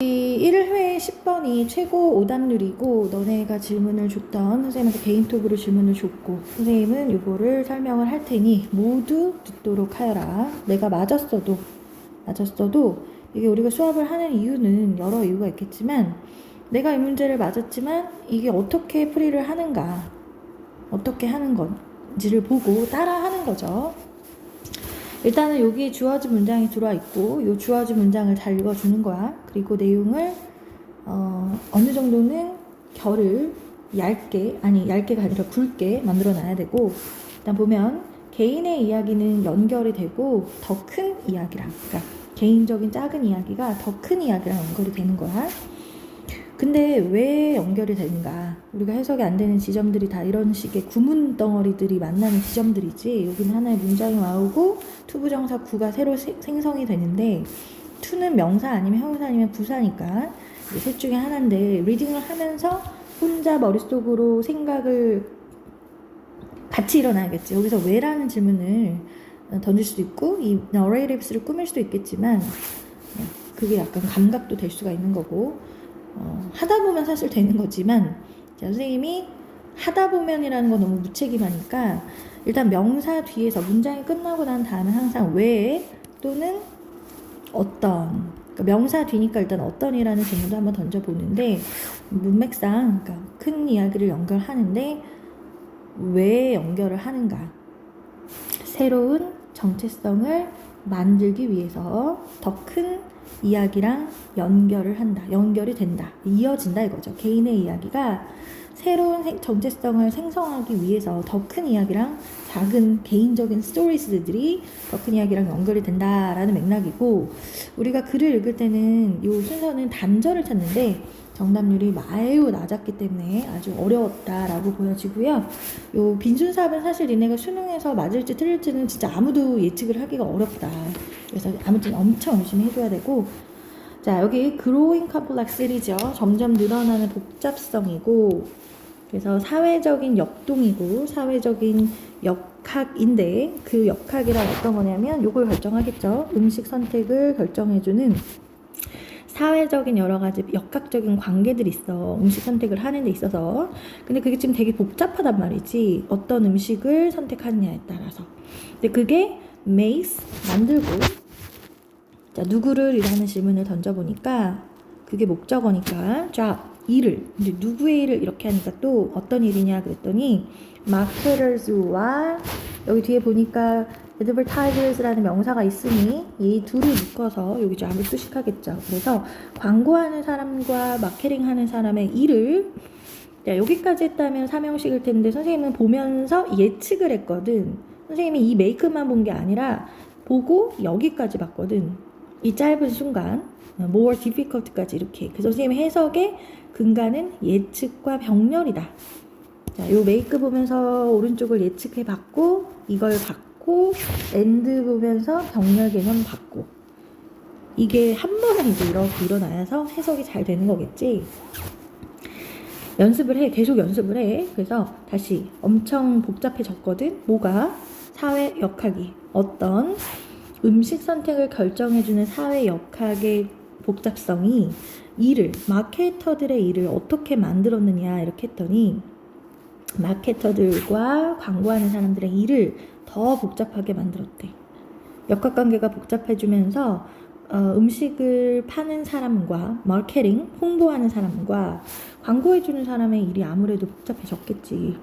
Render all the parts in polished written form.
이 1회 10번이 최고 오답률이고 너네가 질문을 줬던 선생님한테 개인톡으로 질문을 줬고 선생님은 이거를 설명을 할 테니 모두 듣도록 하여라. 내가 맞았어도 이게 우리가 수업을 하는 이유는 여러 이유가 있겠지만 내가 이 문제를 맞았지만 이게 어떻게 풀이를 하는가, 어떻게 하는 건지를 보고 따라 하는 거죠. 일단은 여기 주어진 문장이 들어와 있고 이 주어진 문장을 잘 읽어주는 거야. 그리고 내용을 어느 정도는 결을 얇게가 아니라 굵게 만들어 놔야 되고, 일단 보면 개인의 이야기는 연결이 되고 더 큰 이야기랑, 그러니까 개인적인 작은 이야기가 더 큰 이야기랑 연결이 되는 거야. 근데 왜 연결이 되는가? 우리가 해석이 안 되는 지점들이 다 이런 식의 구문 덩어리들이 만나는 지점들이지. 여기는 하나의 문장이 나오고 투부정사 구가 새로 생성이 되는데, 투는 명사 아니면 형용사 아니면 부사니까 셋 중에 하나인데, 리딩을 하면서 혼자 머릿속으로 생각을 같이 일어나야겠지. 여기서 왜라는 질문을 던질 수도 있고 이 narrative를 꾸밀 수도 있겠지만 그게 약간 감각도 될 수가 있는 거고, 하다 보면 사실 되는 거지만, 자, 선생님이 하다 보면이라는 건 너무 무책임하니까 일단 명사 뒤에서 문장이 끝나고 난 다음에 항상 왜 또는 어떤, 그러니까 명사 뒤니까 일단 어떤이라는 질문도 한번 던져보는데, 문맥상 그러니까 큰 이야기를 연결하는데 왜 연결을 하는가, 새로운 정체성을 만들기 위해서 더 큰 이야기랑 연결을 한다, 연결이 된다, 이어진다 이거죠. 개인의 이야기가 새로운 정체성을 생성하기 위해서 더 큰 이야기랑 작은 개인적인 스토리스들이 더 큰 이야기랑 연결이 된다라는 맥락이고, 우리가 글을 읽을 때는 이 순서는 단절을 찾는데 정답률이 매우 낮았기 때문에 아주 어려웠다라고 보여지고요. 요 빈순삽은 사실 니네가 수능에서 맞을지 틀릴지는 진짜 아무도 예측을 하기가 어렵다. 그래서 아무튼 엄청 열심히 해줘야 되고, 자, 여기 growing complex이죠. 점점 늘어나는 복잡성이고, 그래서 사회적인 역동이고 사회적인 역학인데, 그 역학이란 어떤 거냐면 요걸 결정하겠죠. 음식 선택을 결정해주는 사회적인 여러 가지 역학적인 관계들이 있어. 음식 선택을 하는 데 있어서. 근데 그게 지금 되게 복잡하단 말이지. 어떤 음식을 선택하느냐에 따라서. 근데 그게 makes, 만들고, 자, 누구를 이라는 질문을 던져보니까 그게 목적어니까, 자, 일을, 이제 누구의 일을 이렇게 하니까 또 어떤 일이냐 그랬더니 marketers와 여기 뒤에 보니까 advertisers라는 명사가 있으니 이 둘을 묶어서 여기 좀 아무 뜻식하겠죠. 그래서 광고하는 사람과 마케팅하는 사람의 일을, 자, 여기까지 했다면 삼형식일 텐데 선생님은 보면서 예측을 했거든. 선생님이 이 메이크만 본 게 아니라 보고 여기까지 봤거든. 이 짧은 순간 more difficult까지 이렇게. 그래서 선생님의 해석의 근간은 예측과 병렬이다. 자, 요 메이크 보면서 오른쪽을 예측해 봤고 이걸 봤고 엔드 보면서 병렬 개념 봤고, 이게 한 번에 이제 이렇게 일어나서 해석이 잘 되는 거겠지. 연습을 해, 계속 연습을 해. 그래서 다시 엄청 복잡해졌거든. 뭐가? 사회 역학이 어떤 음식 선택을 결정해주는 사회 역학의 복잡성이 일을, 마케터들의 일을 어떻게 만들었느냐 이렇게 했더니 마케터들과 광고하는 사람들의 일을 더 복잡하게 만들었대. 역학관계가 복잡해지면서 음식을 파는 사람과 마케팅, 홍보하는 사람과 광고해주는 사람의 일이 아무래도 복잡해졌겠지.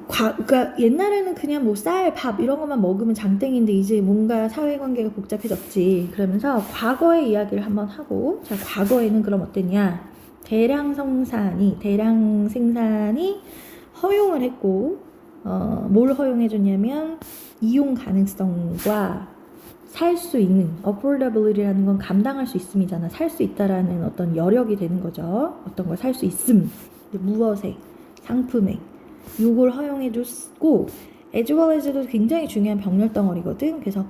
그러니까 옛날에는 그냥 뭐 쌀, 밥 이런 것만 먹으면 장땡인데 이제 뭔가 사회관계가 복잡해졌지. 그러면서 과거의 이야기를 한번 하고, 자, 과거에는 그럼 어땠냐? 대량 생산이 허용을 했고, 뭘 허용해줬냐면 이용 가능성과 살 수 있는 affordability라는 건 감당할 수 있음이잖아. 살 수 있다라는 어떤 여력이 되는 거죠. 어떤 걸 살 수 있음, 무엇에, 상품에, 요걸 허용해줬고, as well as도 굉장히 중요한 병렬 덩어리거든. 그래서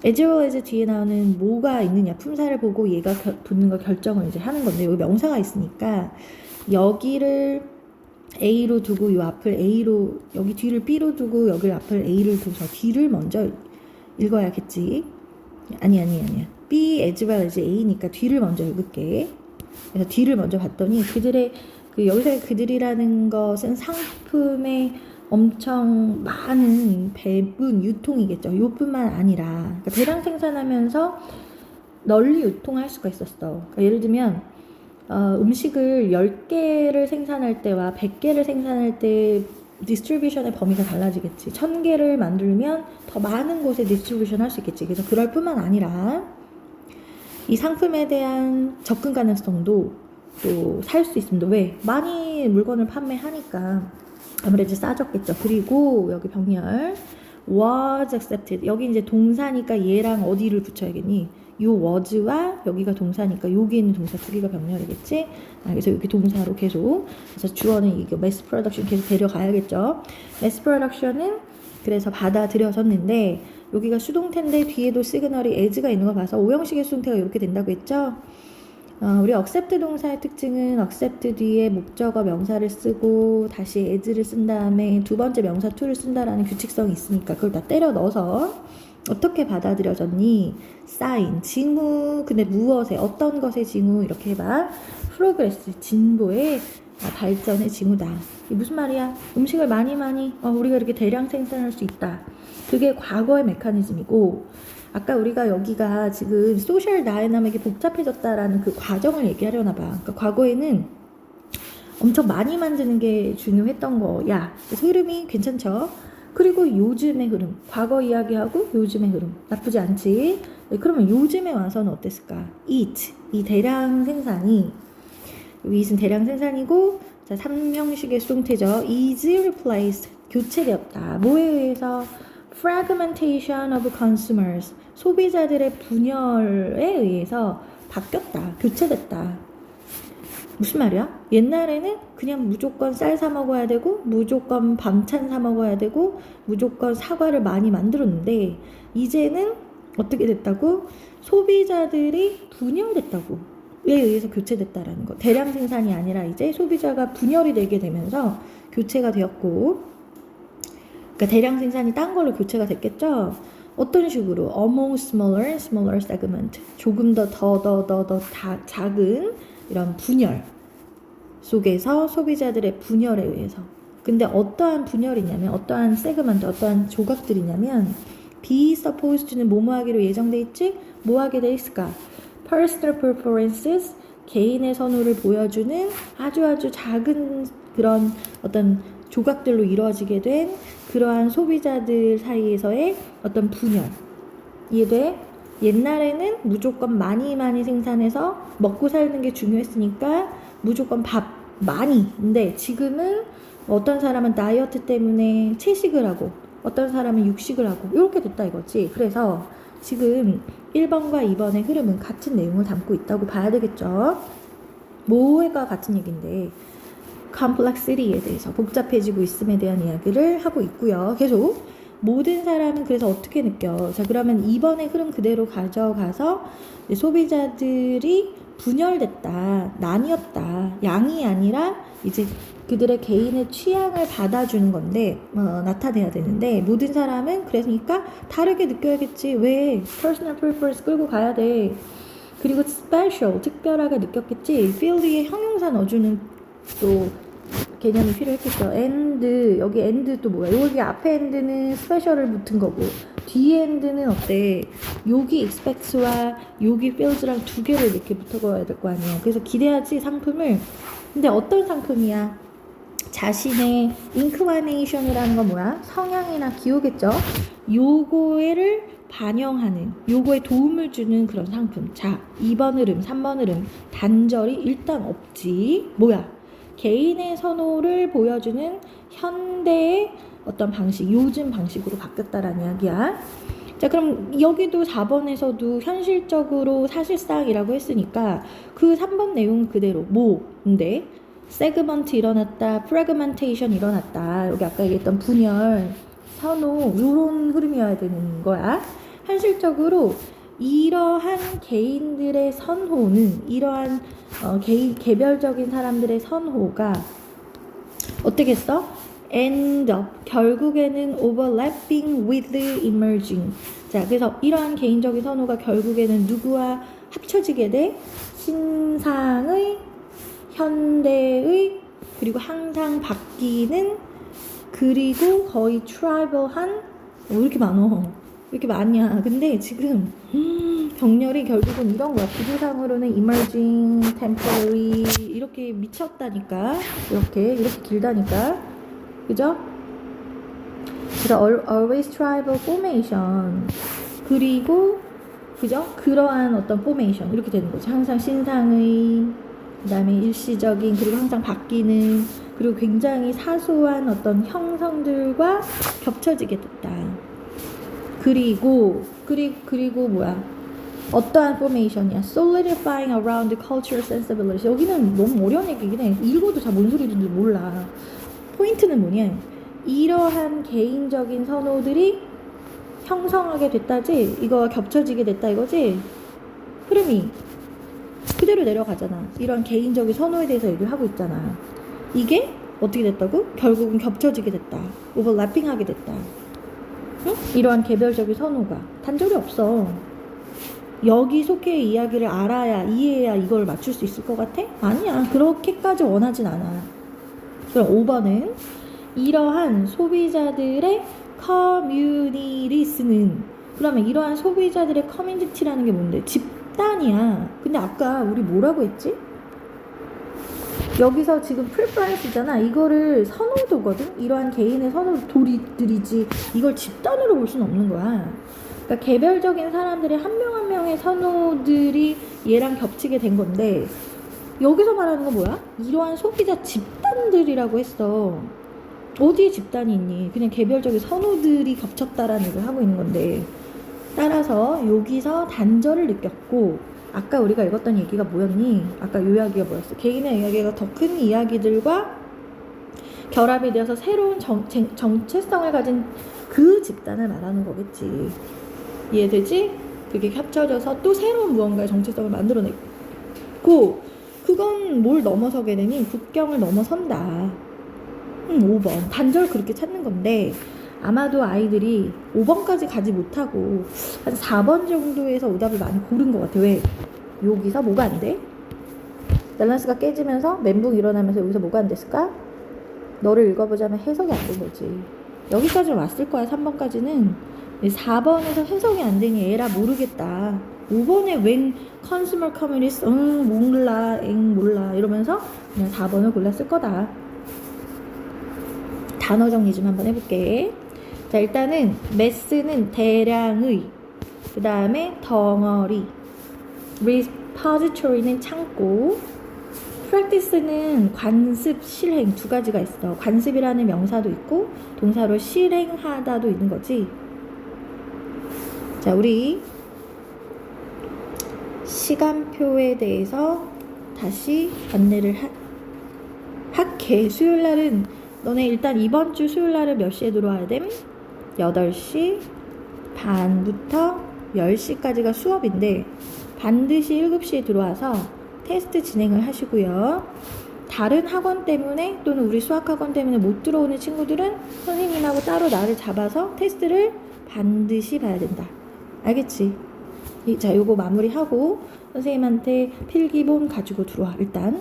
as well as 뒤에 나오는 뭐가 있느냐, 품사를 보고 얘가 붙는 걸 결정을 이제 하는 건데, 여기 명사가 있으니까 여기를 A로 두고 요 앞을 A로, 여기 뒤를 B로 두고 여기 앞을 A를 둬서 뒤를 먼저 읽어야겠지. 아니야. B as well as A니까 뒤를 먼저 읽을게. 그래서 뒤를 먼저 봤더니 그들의 여기서 그들이라는 것은 상품의 엄청 많은 배분 유통이겠죠. 요뿐만 아니라 그러니까 대량 생산하면서 널리 유통할 수가 있었어. 그러니까 예를 들면 음식을 10개를 생산할 때와 100개를 생산할 때 디스트리뷰션의 범위가 달라지겠지. 1000개를 만들면 더 많은 곳에 디스트리뷰션 할 수 있겠지. 그래서 그럴 뿐만 아니라 이 상품에 대한 접근 가능성도 또 살 수 있습니다. 왜? 많이 물건을 판매하니까 아무래도 싸졌겠죠. 그리고 여기 병렬 was accepted. 여기 이제 동사니까 얘랑 어디를 붙여야겠니? 요 was와 여기가 동사니까 여기 있는 동사 두 개가 병렬이겠지. 그래서 여기 동사로 계속 그래서 주어는 이거 mass production 계속 데려가야겠죠. mass production은 그래서 받아들여졌는데 여기가 수동태인데 뒤에도 시그널이 as가 있는 거 봐서 오형식의 수동태가 이렇게 된다고 했죠. 우리 accept 동사의 특징은 accept 뒤에 목적어 명사를 쓰고 다시 as를 쓴 다음에 두 번째 명사 to를 쓴다라는 규칙성이 있으니까 그걸 다 때려 넣어서 어떻게 받아들여졌니? sign, 징후. 근데 무엇에, 어떤 것의 징후? 이렇게 해봐. progress, 진보의 발전의 징후다. 이게 무슨 말이야? 음식을 많이 우리가 이렇게 대량 생산할 수 있다. 그게 과거의 메커니즘이고 아까 우리가 여기가 지금 소셜 다이나믹이 복잡해졌다라는 그 과정을 얘기하려나 봐. 그러니까 과거에는 엄청 많이 만드는 게 중요했던 거야. 그래서 흐름이 괜찮죠? 그리고 요즘의 흐름, 과거 이야기하고 요즘의 흐름 나쁘지 않지? 네, 그러면 요즘에 와서는 어땠을까? eat, 이 대량 생산이 eat은 대량 생산이고 자 3형식의 수동태죠. is replaced, 교체되었다. 뭐에 의해서? fragmentation of consumers, 소비자들의 분열에 의해서 바뀌었다, 교체됐다. 무슨 말이야? 옛날에는 그냥 무조건 쌀 사 먹어야 되고 무조건 반찬 사 먹어야 되고 무조건 사과를 많이 만들었는데 이제는 어떻게 됐다고? 소비자들이 분열됐다고 에 의해서 교체됐다라는 거. 대량 생산이 아니라 이제 소비자가 분열이 되게 되면서 교체가 되었고 그러니까 대량 생산이 딴 걸로 교체가 됐겠죠? 어떤 식으로? among smaller and smaller segment, 조금 더 작은 이런 분열 속에서 소비자들의 분열에 의해서. 근데 어떠한 분열이냐면 어떠한 세그먼트, 어떠한 조각들이냐면 be supposed는 뭐뭐 하기로 예정돼 있지? 뭐 하게 돼 있을까? personal preferences, 개인의 선호를 보여주는 아주 작은 그런 어떤 조각들로 이루어지게 된 그러한 소비자들 사이에서의 어떤 분열. 이해돼? 옛날에는 무조건 많이 생산해서 먹고 사는 게 중요했으니까 무조건 밥 많이. 근데 지금은 어떤 사람은 다이어트 때문에 채식을 하고 어떤 사람은 육식을 하고 이렇게 됐다 이거지. 그래서 지금 1번과 2번의 흐름은 같은 내용을 담고 있다고 봐야 되겠죠. 뭐가 같은 얘기인데 complexity에 대해서 복잡해지고 있음에 대한 이야기를 하고 있고요. 계속 모든 사람은 그래서 어떻게 느껴? 자, 그러면 2번의 흐름 그대로 가져가서 소비자들이 분열됐다, 나뉘었다, 양이 아니라 이제 그들의 개인의 취향을 받아주는 건데 나타내야 되는데 모든 사람은 그러니까 다르게 느껴야겠지. 왜? personal preference 끌고 가야 돼. 그리고 special, 특별하게 느꼈겠지. feel 뒤에 형용사 넣어주는 또 개념이 필요했겠죠. and, 여기 and 또 뭐야? 여기 앞에 and는 special을 붙은 거고 뒤에 and는 어때? 여기 expect와 여기 feels랑 두 개를 이렇게 붙어가야 될 거 아니야. 그래서 기대하지 상품을. 근데 어떤 상품이야? 자신의 inclination이라는 건 뭐야? 성향이나 기호겠죠. 요거를 반영하는, 요거에 도움을 주는 그런 상품. 자, 2번 흐름, 3번 흐름 단절이 일단 없지. 뭐야? 개인의 선호를 보여주는 현대의 어떤 방식, 요즘 방식으로 바뀌었다라는 이야기야. 자, 그럼 여기도 4번에서도 현실적으로 사실상이라고 했으니까 그 3번 내용 그대로 뭐인데 세그먼트 일어났다, 프래그멘테이션 일어났다. 여기 아까 얘기했던 분열, 선호 이런 흐름이어야 되는 거야. 현실적으로 이러한 개인들의 선호는 이러한 개별적인 사람들의 선호가 어떻게 했어? end up 결국에는 overlapping with emerging 자, 그래서 이러한 개인적인 선호가 결국에는 누구와 합쳐지게 돼? 신상의, 현대의, 그리고 항상 바뀌는, 그리고 거의 트라이벌한, 왜 이렇게 많어? 왜 이렇게 많냐? 근데 지금 병렬이 결국은 이런 거야. 구조상으로는 emerging, temporary 이렇게 미쳤다니까. 이렇게 길다니까. 그죠? 그래서 always tribal formation. 그리고 그죠? 그러한 어떤 포메이션 이렇게 되는 거죠. 항상 신상의, 그 다음에 일시적인, 그리고 항상 바뀌는, 그리고 굉장히 사소한 어떤 형성들과 겹쳐지게 됐다. 그리고 뭐야? 어떠한 포메이션이야? Solidifying around the cultural sensibility. 여기는 너무 어려운 얘기긴 해. 읽어도 잘 뭔 소리인지 몰라. 포인트는 뭐냐? 이러한 개인적인 선호들이 형성하게 됐다지? 이거 겹쳐지게 됐다 이거지? 흐름이 그대로 내려가잖아. 이런 개인적인 선호에 대해서 얘기를 하고 있잖아. 이게 어떻게 됐다고? 결국은 겹쳐지게 됐다. 오버래핑하게 됐다. 응? 이러한 개별적인 선호가 단절이 없어. 여기 속해 이야기를 알아야, 이해해야 이걸 맞출 수 있을 것 같아? 아니야. 그렇게까지 원하진 않아. 그럼 5번은 이러한 소비자들의 커뮤니티스는, 그러면 이러한 소비자들의 커뮤니티라는 게 뭔데? 집단이야. 근데 아까 우리 뭐라고 했지? 여기서 지금 프리퍼런스잖아. 이거를 선호도거든? 이러한 개인의 선호도들이지 이걸 집단으로 볼 수는 없는 거야. 그러니까 개별적인 사람들의 한 명 한 명의 선호들이 얘랑 겹치게 된 건데, 여기서 말하는 건 뭐야? 이러한 소비자 집단들이라고 했어. 어디에 집단이 있니? 그냥 개별적인 선호들이 겹쳤다라는 얘기를 하고 있는 건데, 따라서 여기서 단절을 느꼈고, 아까 우리가 읽었던 얘기가 뭐였니? 아까 요 이야기가 뭐였어? 개인의 이야기가 더 큰 이야기들과 결합이 되어서 새로운 정체성을 가진 그 집단을 말하는 거겠지. 이해되지? 그게 합쳐져서 또 새로운 무언가의 정체성을 만들어내고, 그건 뭘 넘어서게 되니? 국경을 넘어선다. 5번. 단절 그렇게 찾는 건데, 아마도 아이들이 5번까지 가지 못하고 한 4번 정도에서 오답을 많이 고른 것 같아. 왜? 여기서 뭐가 안 돼? 밸런스가 깨지면서 멘붕 일어나면서 여기서 뭐가 안 됐을까? 너를 읽어보자면 해석이 안 된 거지. 여기까지는 왔을 거야. 3번까지는. 4번에서 해석이 안 되니 에라 모르겠다. 5번에 웬 컨슈머 커뮤니스 몰라 몰라 이러면서 그냥 4번을 골랐을 거다. 단어 정리 좀 한번 해볼게. 자, 일단은 매스는 대량의, 그 다음에 덩어리, repository는 창고, practice는 관습, 실행 두 가지가 있어. 관습이라는 명사도 있고 동사로 실행하다도 있는 거지. 자, 우리 시간표에 대해서 다시 안내를 할게. 수요일날은 너네 일단 이번 주 수요일날은 몇 시에 들어와야 됨? 8시 반부터 10시까지가 수업인데 반드시 7시에 들어와서 테스트 진행을 하시고요. 다른 학원 때문에 또는 우리 수학학원 때문에 못 들어오는 친구들은 선생님하고 따로 날을 잡아서 테스트를 반드시 봐야 된다. 알겠지? 자, 요거 마무리하고 선생님한테 필기본 가지고 들어와. 일단